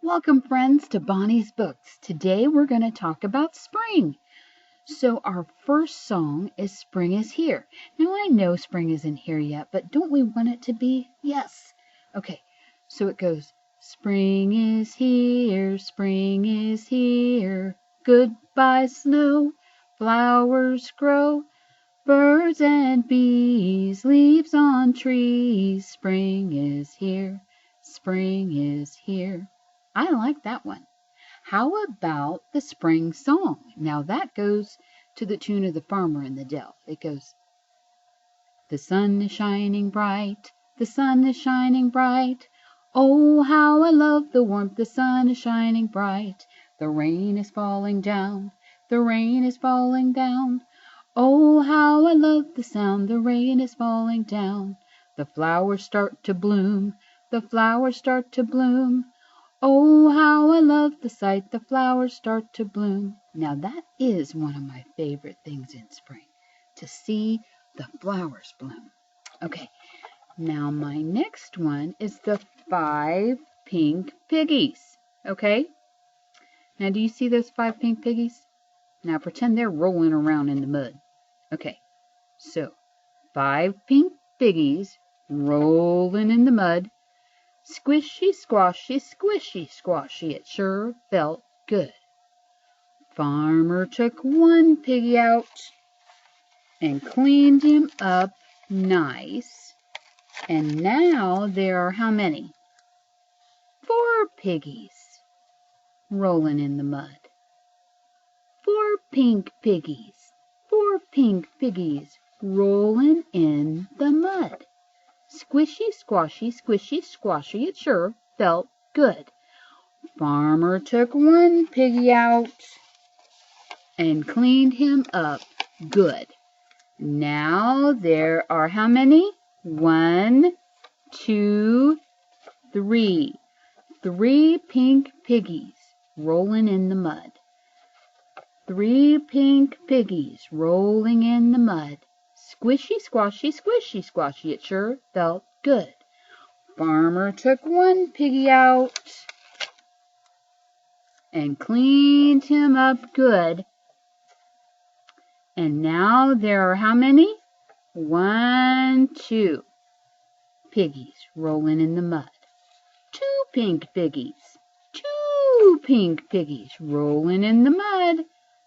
Welcome, friends, to Bonnie's Books. Today we're going to talk about spring. So our first song is Spring is Here. Now I know spring isn't here yet, but don't we want it to be? Yes. Okay, so it goes, spring is here, spring is here. Goodbye snow, flowers grow, birds and bees, leaves on trees. Spring is here, spring is here. I like that one. How about the spring song? Now that goes to the tune of the farmer in the Dell. It goes, the sun is shining bright, the sun is shining bright. Oh, how I love the warmth, the sun is shining bright. The rain is falling down, the rain is falling down. Oh, how I love the sound, the rain is falling down. The flowers start to bloom, the flowers start to bloom. Oh, how I love the sight, the flowers start to bloom. Now that is one of my favorite things in spring, to see the flowers bloom. Okay, now my next one is the 5 pink piggies. Okay, now do you see those 5 pink piggies? Now pretend they're rolling around in the mud. Okay, so 5 pink piggies rolling in the mud. Squishy, squashy, squishy, squashy, it sure felt good. Farmer took one piggy out and cleaned him up nice. And now there are how many? 4 piggies rolling in the mud. 4 pink piggies, 4 pink piggies rolling in the mud. Squishy, squashy, squishy, squashy, it sure felt good. Farmer took one piggy out and cleaned him up good. Now there are how many? 1, 2, 3. 3 pink piggies rolling in the mud. 3 pink piggies rolling in the mud. Squishy, squashy, squishy, squashy, it sure felt good. Farmer took one piggy out and cleaned him up good. And now there are how many? 1, 2 piggies rolling in the mud. 2 pink piggies. 2 pink piggies rolling in the mud.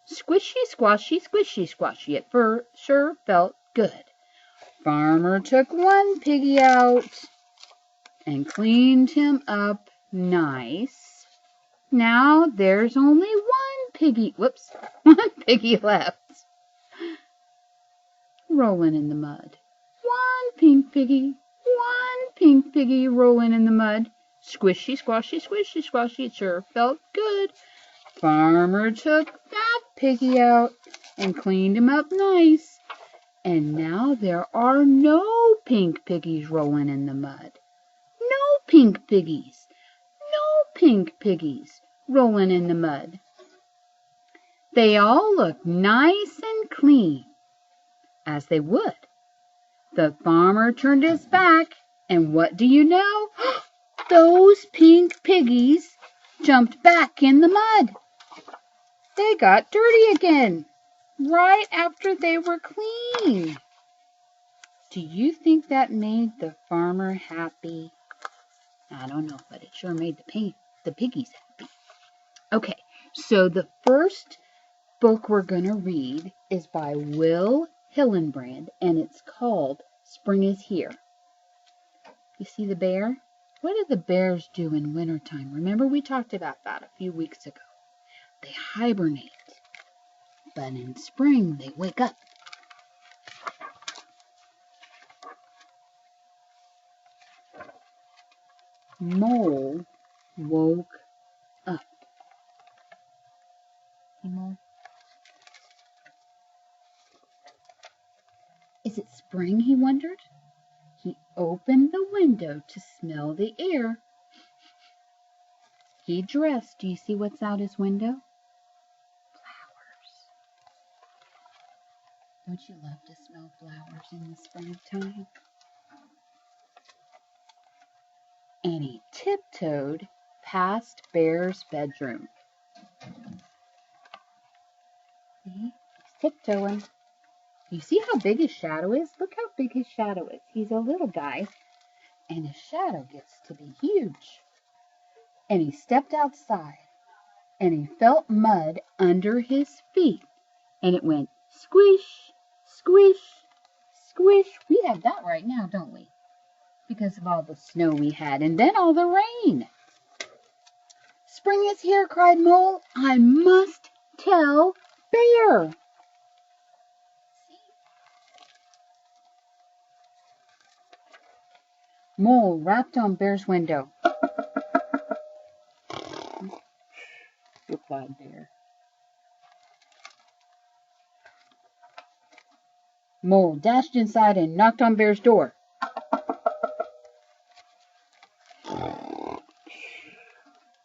Squishy, squashy, squishy, squashy, it sure felt good. Farmer took one piggy out and cleaned him up nice. Now there's only one piggy left. Rolling in the mud. 1 pink piggy, 1 pink piggy rolling in the mud. Squishy, squashy, squishy, squashy, it sure felt good. Farmer took that piggy out and cleaned him up nice. And now there are no pink piggies rolling in the mud. No pink piggies. No pink piggies rolling in the mud. They all look nice and clean, as they would. The farmer turned his back, and what do you know? Those pink piggies jumped back in the mud. They got dirty again, right after they were clean. Do you think that made the farmer happy? I don't know, but it sure made the piggies happy. Okay, so the first book we're going to read is by Will Hillenbrand, and it's called Spring is Here. You see the bear? What do the bears do in wintertime? Remember we talked about that a few weeks ago. They hibernate, but in spring they wake up. Mole woke up. Hey, Mole. Is it spring, he wondered. He opened the window to smell the air. He dressed. Do you see what's out his window? Flowers. Don't you love to smell flowers in the springtime? And he tiptoed past Bear's bedroom. See? He's tiptoeing. You see how big his shadow is? Look how big his shadow is. He's a little guy, and his shadow gets to be huge. And he stepped outside, and he felt mud under his feet. And it went squish, squish, squish. We have that right now, don't we? Because of all the snow we had, and then all the rain. Spring is here, cried Mole. I must tell Bear. Mole rapped on Bear's window. Replied Bear. Mole dashed inside and knocked on Bear's door.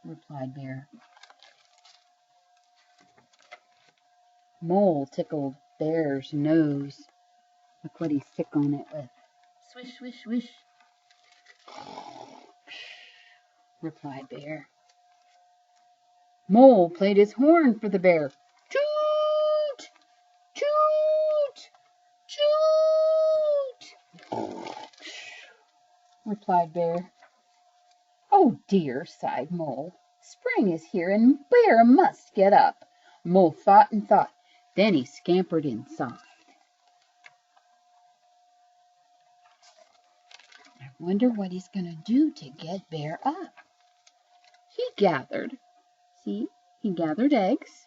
Replied Bear. Mole tickled Bear's nose. Look what he's tickling it with. Swish, swish, swish. Replied Bear. Mole played his horn for the bear. Toot! Toot! Toot! Replied Bear. Oh dear, sighed Mole. Spring is here and Bear must get up. Mole thought and thought. Then he scampered inside. I wonder what he's going to do to get Bear up. He gathered, see, he gathered eggs,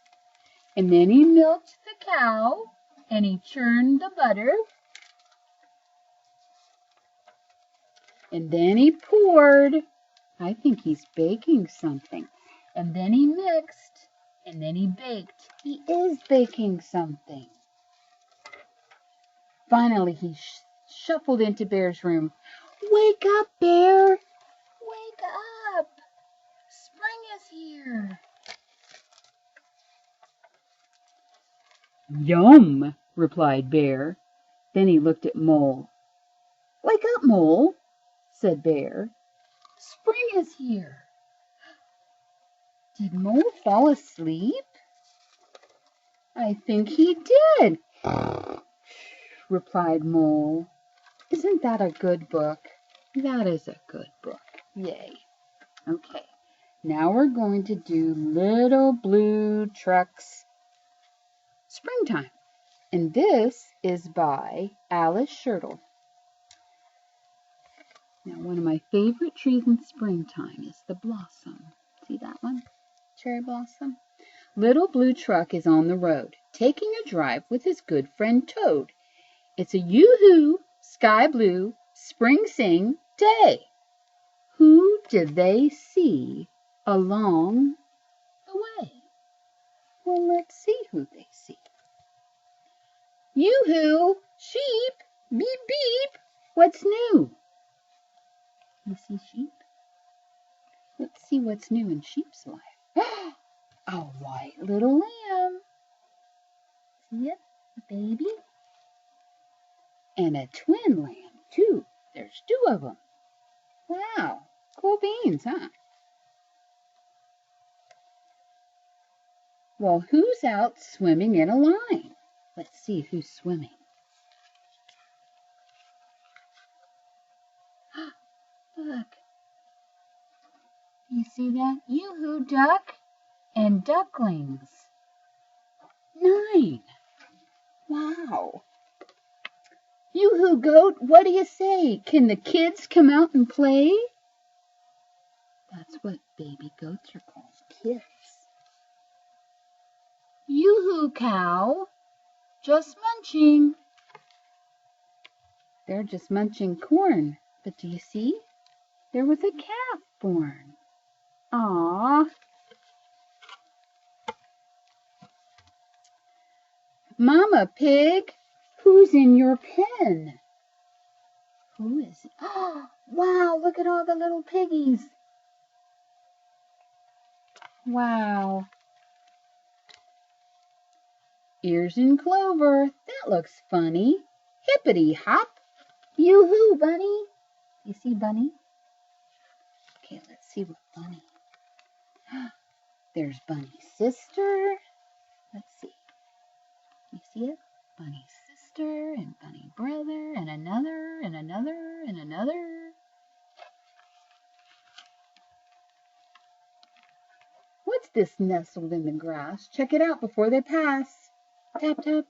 and then he milked the cow, and he churned the butter, and then he poured. I think he's baking something. And then he mixed, and then he baked. He is baking something. Finally, he shuffled into Bear's room. Wake up, Bear! Wake up! Spring is here. Yum, replied Bear. Then he looked at Mole. Wake up, Mole, said Bear. Spring is here. Did Mole fall asleep? I think he did, replied Mole. Isn't that a good book? That is a good book. Yay. Okay, now we're going to do Little Blue Truck's Springtime. And this is by Alice Shirtle. Now, one of my favorite trees in springtime is the blossom. See that one? Cherry blossom. Little Blue Truck is on the road, taking a drive with his good friend Toad. It's a yoo-hoo, sky blue, spring sing day. Who do they see along the way? Well, let's see who they see. Yoo-hoo, sheep, beep beep, what's new? You see sheep? Let's see what's new in sheep's life. A white little lamb. See it? A baby. And a twin lamb, too. There's two of them. Wow. Cool beans, huh? Well, who's out swimming in a line? Let's see who's swimming. Look. You see that? Yoo-hoo, duck and ducklings. 9. Wow. Yoo-hoo, goat, what do you say? Can the kids come out and play? That's what baby goats are called, kids. Yoo-hoo, cow, just munching. They're just munching corn, but do you see? There was a calf born. Aww. Mama Pig, who's in your pen? Who is it? Oh, wow, look at all the little piggies. Wow. Ears in clover. That looks funny. Hippity hop. Yoo-hoo, Bunny. You see Bunny? Okay, let's see what Bunny. There's Bunny's sister. Let's see. You see it? Bunny's sister and Bunny brother and another and another and another. What's this nestled in the grass? Check it out before they pass. Tap, tap.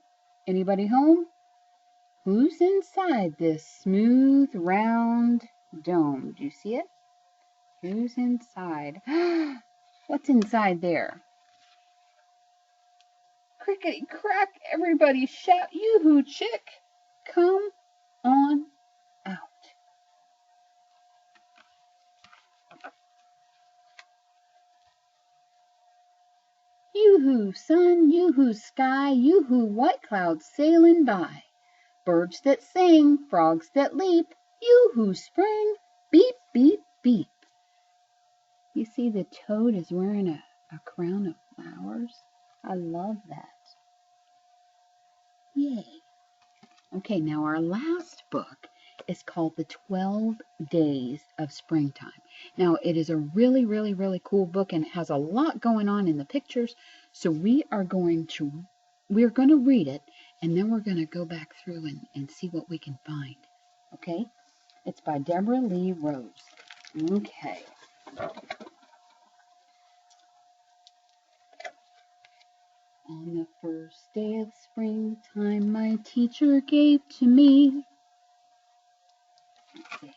Anybody home? Who's inside this smooth, round dome? Do you see it? Who's inside? What's inside there? Crickety crack, everybody shout, yoo-hoo, chick! Come on out. Yoo-hoo, sun, yoo-hoo, sky, yoo-hoo, white clouds sailing by. Birds that sing, frogs that leap, yoo-hoo, spring, beep, beep, beep. You see the toad is wearing a crown of flowers? I love that. Yay. Okay, now our last book is called The 12 Days of Springtime. Now, it is a really, really, really cool book, and it has a lot going on in the pictures. So we're going to read it, and then we're going to go back through and see what we can find. Okay? It's by Deborah Lee Rose. Okay. On the first day of springtime, my teacher gave to me. Let's see.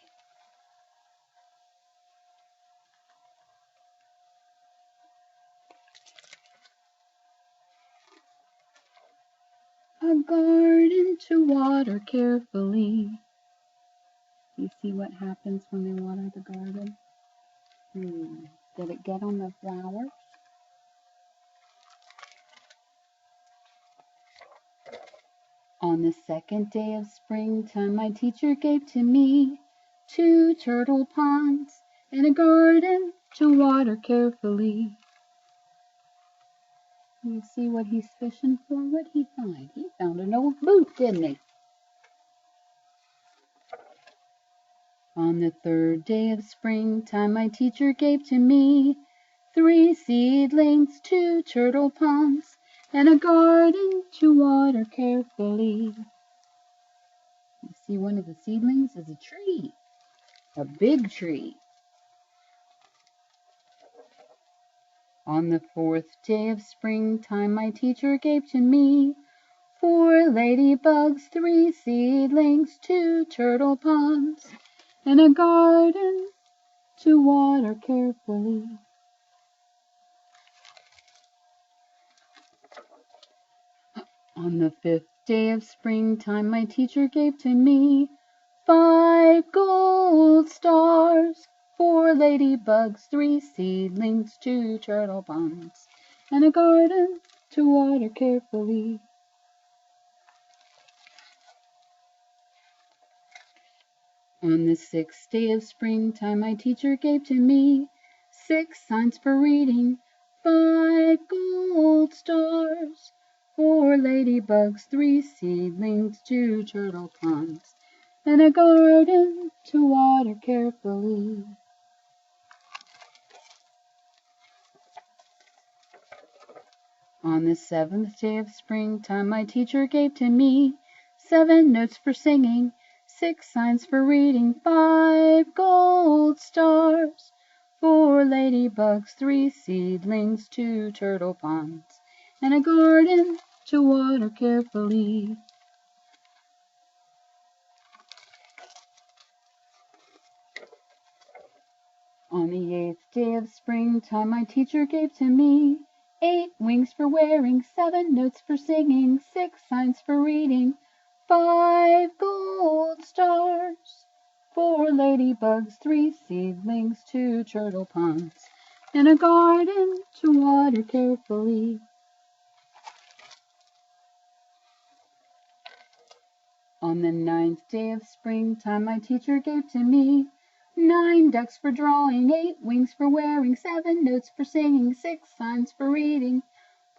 A garden to water carefully. You see what happens when they water the garden? Did it get on the flowers? On the second day of springtime, my teacher gave to me 2 turtle ponds and a garden to water carefully. You see what he's fishing for? What'd he find? He found an old boot, didn't he? On the third day of springtime, my teacher gave to me 3 seedlings, 2 turtle ponds, and a garden to water carefully. You see one of the seedlings is a tree, a big tree. On the 4th day of springtime, my teacher gave to me 4 ladybugs, 3 seedlings, 2 turtle ponds, and a garden to water carefully. On the 5th day of springtime, my teacher gave to me 5 gold stars, 4 ladybugs, 3 seedlings, 2 turtle ponds, and a garden to water carefully. On the 6th day of springtime, my teacher gave to me 6 signs for reading, 5 gold stars, 4 ladybugs, 3 seedlings, 2 turtle ponds, and a garden to water carefully. On the 7th day of springtime, my teacher gave to me 7 notes for singing, 6 signs for reading, 5 gold stars, 4 ladybugs, 3 seedlings, 2 turtle ponds, and a garden to water carefully. On the 8th day of springtime, my teacher gave to me 8 wings for wearing, 7 notes for singing, 6 signs for reading, 5 gold stars, 4 ladybugs, 3 seedlings, 2 turtle ponds, and a garden to water carefully. On the 9th day of springtime, my teacher gave to me 9 ducks for drawing, 8 wings for wearing, 7 notes for singing, 6 signs for reading,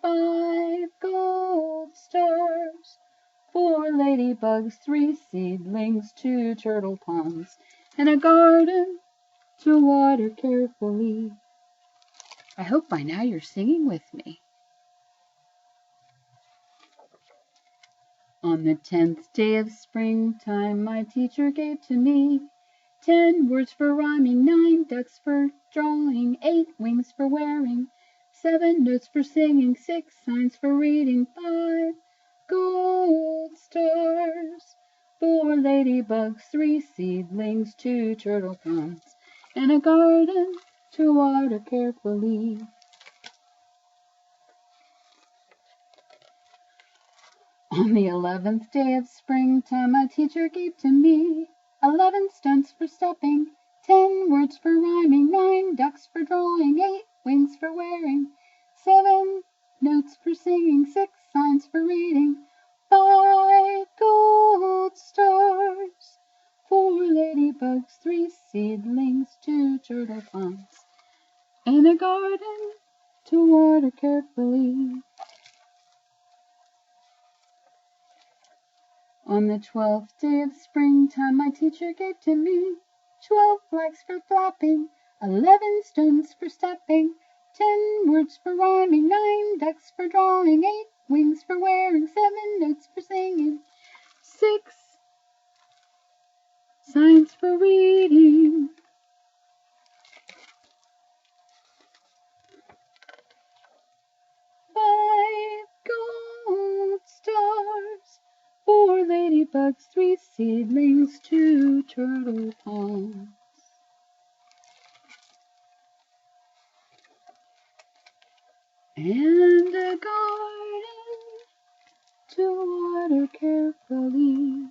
5 gold stars, 4 ladybugs, 3 seedlings, 2 turtle ponds, and a garden to water carefully. I hope by now you're singing with me. On the 10th day of springtime, my teacher gave to me 10 words for rhyming, 9 ducks for drawing, 8 wings for wearing, 7 notes for singing, 6 signs for reading, 5 gold stars, 4 ladybugs, 3 seedlings, 2 turtle ponds, and a garden to water carefully. On the 11th day of springtime, my teacher gave to me 11 stunts for stepping, 10 words for rhyming, 9 ducks for drawing, 8 wings for wearing, 7 notes for singing, 6 signs for reading, 5 gold stars, 4 ladybugs, 3 seedlings, 2 turtle ponds, and a garden to water carefully. On the 12th day of springtime, my teacher gave to me 12 flags for flapping, 11 stones for stepping, 10 words for rhyming, 9 ducks for drawing, 8 wings for wearing, 7 notes for singing, 6 signs for reading. Five gold stars, 4 ladybugs, 3 seedlings, 2 turtle ponds, and a garden to water carefully.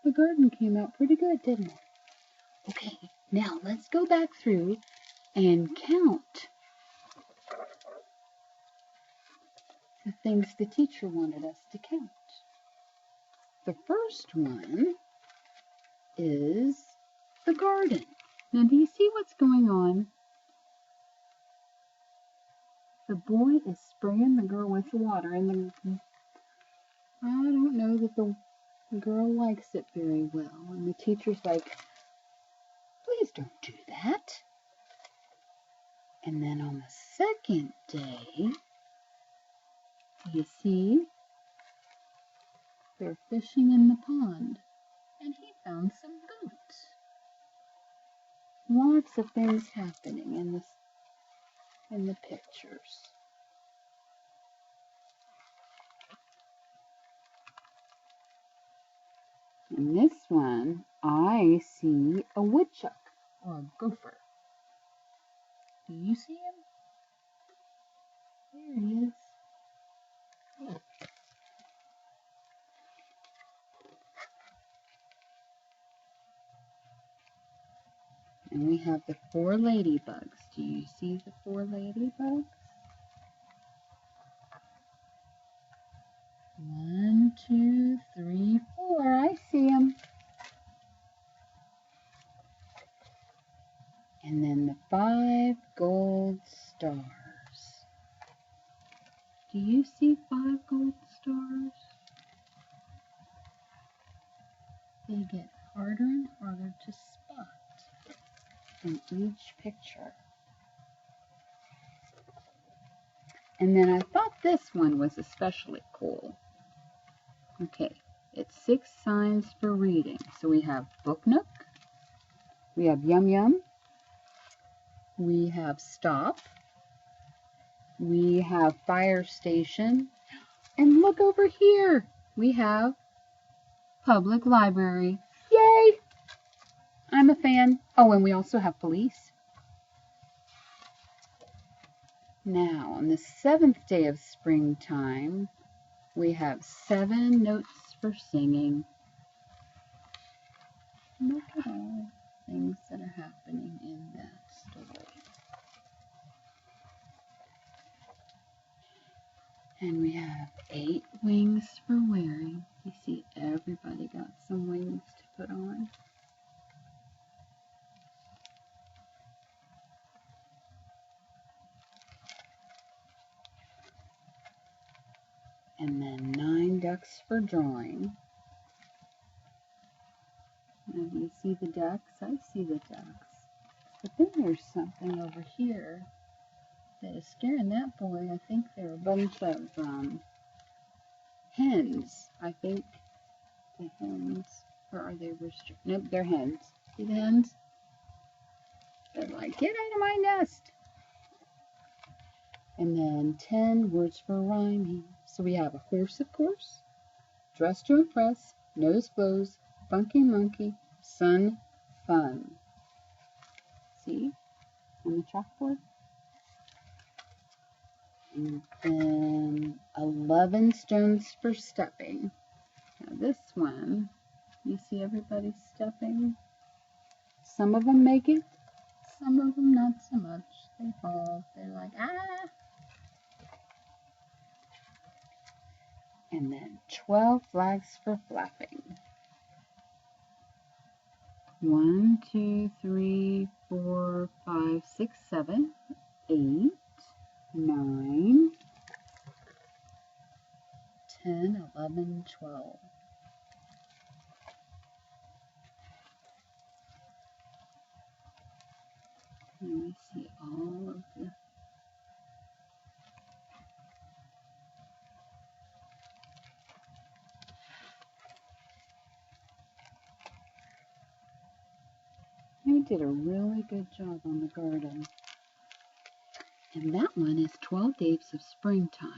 The garden came out pretty good, didn't it? Okay, now let's go back through and count the things the teacher wanted us to count. The first one is the garden. Now, do you see what's going on? The boy is spraying the girl with water, and I don't know that the girl likes it very well. And the teacher's like, please don't do that. And then on the second day, you see, they're fishing in the pond, and he found some goats. Lots of things happening in the pictures. In this one, I see a woodchuck or a gopher. Do you see him? There he is. Look. And we have the 4 ladybugs. Do you see the 4 ladybugs? 1, 2, 3, 4. I see them. And then the 5 gold stars. Do you see 5 gold stars? They get harder and harder to spot in each picture. And then I thought this one was especially cool. Okay, it's 6 signs for reading. So we have Book Nook, we have Yum Yum, we have Stop, we have Fire Station, and look over here, we have Public Library. Yay! I'm a fan. Oh, and we also have Police. Now, on the 7th day of springtime, we have 7 notes for singing. Look at all the things that are happening in that story. And we have 8 wings for wearing. You see, everybody got some wings to put on. And then 9 ducks for drawing. Now, do you see the ducks? I see the ducks. But then there's something over here that is scaring that boy. I think they're a bunch of hens. I think the hens, or are they roosters? Nope, they're hens. See the hens? They're like, get out of my nest. And then 10 words for rhyming. So we have a horse, of course, dress to impress, nose blows, funky monkey, sun, fun. See on the chalkboard? And then 11 stones for stepping. Now this one, you see everybody stepping? Some of them make it, some of them not so much. They fall. They're like, ah! And then 12 flags for flapping. 1, 2, 3, 4, 5, 6, 7, 8, 9, 10, 11, 12. And we see all of the You did a really good job on the garden. And that one is 12 Days of Springtime.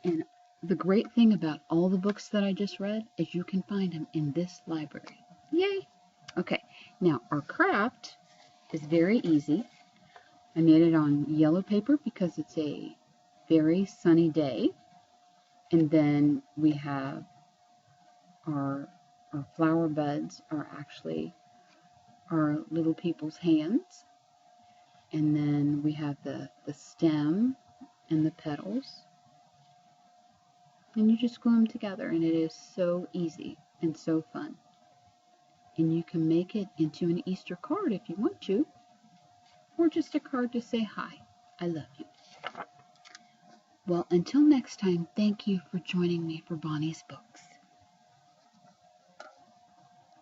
And the great thing about all the books that I just read is you can find them in this library. Yay! Okay, now our craft is very easy. I made it on yellow paper because it's a very sunny day. And then we have our flower buds are actually our little people's hands. And then we have the stem and the petals. And you just glue them together, and it is so easy and so fun. And you can make it into an Easter card if you want to, or just a card to say, hi, I love you. Well, until next time, thank you for joining me for Bonnie's Books.